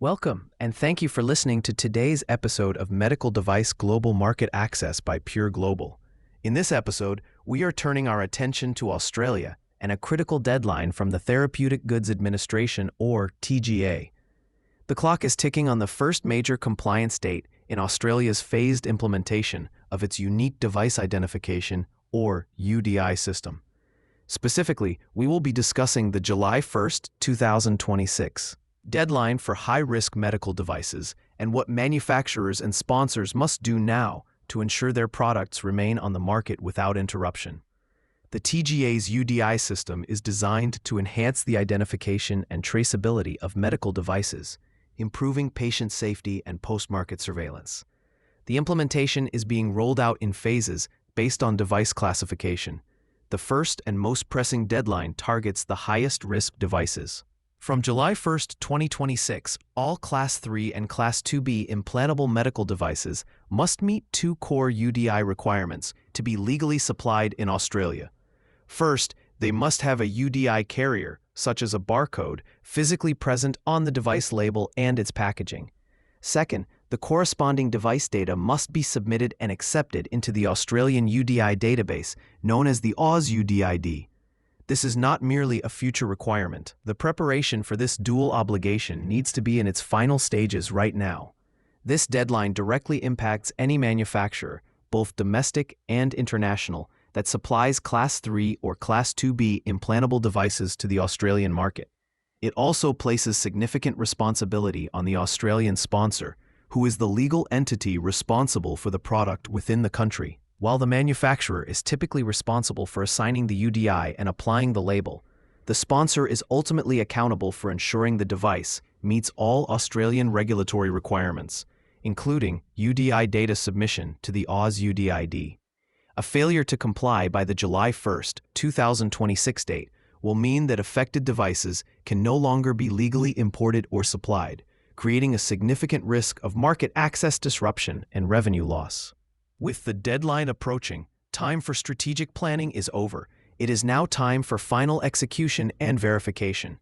Welcome, and thank you for listening to today's episode of Medical Device Global Market Access by Pure Global. In this episode, we are turning our attention to Australia and a critical deadline from the Therapeutic Goods Administration, or TGA. The clock is ticking on the first major compliance date in Australia's phased implementation of its Unique Device Identification, or UDI system. Specifically, we will be discussing the July 1st, 2026 deadline for high-risk medical devices and what manufacturers and sponsors must do now to ensure their products remain on the market without interruption. The TGA's UDI system is designed to enhance the identification and traceability of medical devices, improving patient safety and post-market surveillance. The implementation is being rolled out in phases based on device classification. The first and most pressing deadline targets the highest-risk devices. From July 1, 2026, all Class 3 and Class 2B implantable medical devices must meet two core UDI requirements to be legally supplied in Australia. First, they must have a UDI carrier, such as a barcode, physically present on the device label and its packaging. Second, the corresponding device data must be submitted and accepted into the Australian UDI Database, known as the AusUDID. This is not merely a future requirement. The preparation for this dual obligation needs to be in its final stages right now. This deadline directly impacts any manufacturer, both domestic and international, that supplies Class 3 or Class 2B implantable devices to the Australian market. It also places significant responsibility on the Australian sponsor, who is the legal entity responsible for the product within the country. While the manufacturer is typically responsible for assigning the UDI and applying the label, the sponsor is ultimately accountable for ensuring the device meets all Australian regulatory requirements, including UDI data submission to the AusUDID. A failure to comply by the July 1, 2026 date will mean that affected devices can no longer be legally imported or supplied, creating a significant risk of market access disruption and revenue loss. With the deadline approaching, time for strategic planning is over. It is now time for final execution and verification.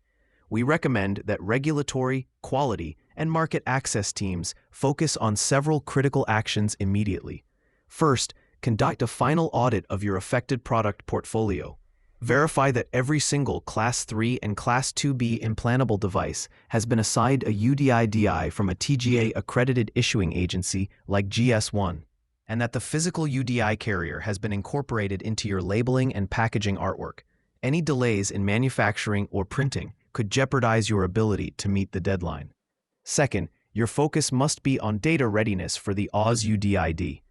We recommend that regulatory, quality, and market access teams focus on several critical actions immediately. First, conduct a final audit of your affected product portfolio. Verify that every single Class 3 and Class 2B implantable device has been assigned a UDI-DI from a TGA-accredited issuing agency like GS1. And that the physical UDI carrier has been incorporated into your labeling and packaging artwork. Any delays in manufacturing or printing could jeopardize your ability to meet the deadline. Second, your focus must be on data readiness for the AusUDID.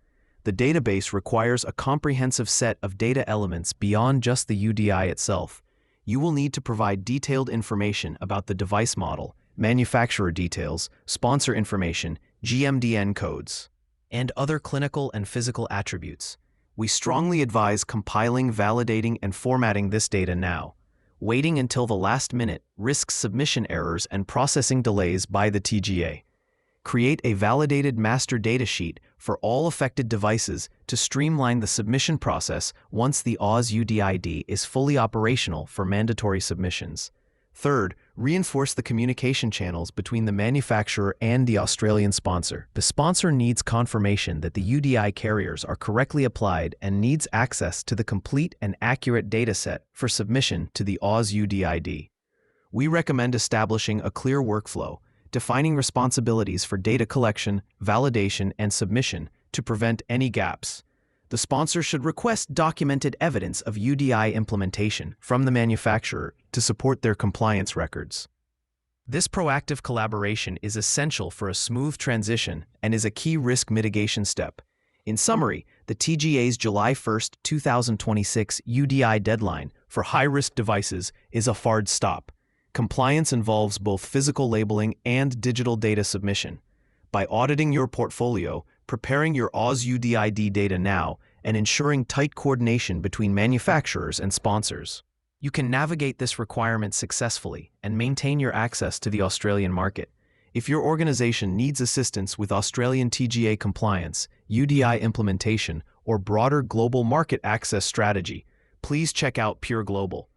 The database requires a comprehensive set of data elements beyond just the UDI itself. You will need to provide detailed information about the device model, manufacturer details, sponsor information, GMDN codes, and other clinical and physical attributes. We strongly advise compiling, validating, and formatting this data now. Waiting until the last minute risks submission errors and processing delays by the TGA. Create a validated master data sheet for all affected devices to streamline the submission process once the AusUDID is fully operational for mandatory submissions. Third, reinforce the communication channels between the manufacturer and the Australian sponsor. The sponsor needs confirmation that the UDI carriers are correctly applied and needs access to the complete and accurate dataset for submission to the AusUDID. We recommend establishing a clear workflow, defining responsibilities for data collection, validation, and submission to prevent any gaps. The sponsor should request documented evidence of UDI implementation from the manufacturer to support their compliance records. This proactive collaboration is essential for a smooth transition and is a key risk mitigation step. In summary, the TGA's July 1, 2026 UDI deadline for high-risk devices is a hard stop. Compliance involves both physical labeling and digital data submission. By auditing your portfolio, preparing your AusUDID data now, and ensuring tight coordination between manufacturers and sponsors, you can navigate this requirement successfully and maintain your access to the Australian market. If your organization needs assistance with Australian TGA compliance, UDI implementation, or broader global market access strategy, please check out Pure Global.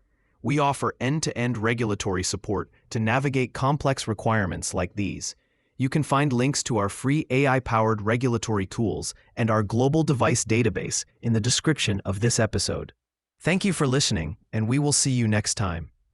We offer end-to-end regulatory support to navigate complex requirements like these. You can find links to our free AI-powered regulatory tools and our global device database in the description of this episode. Thank you for listening, and we will see you next time.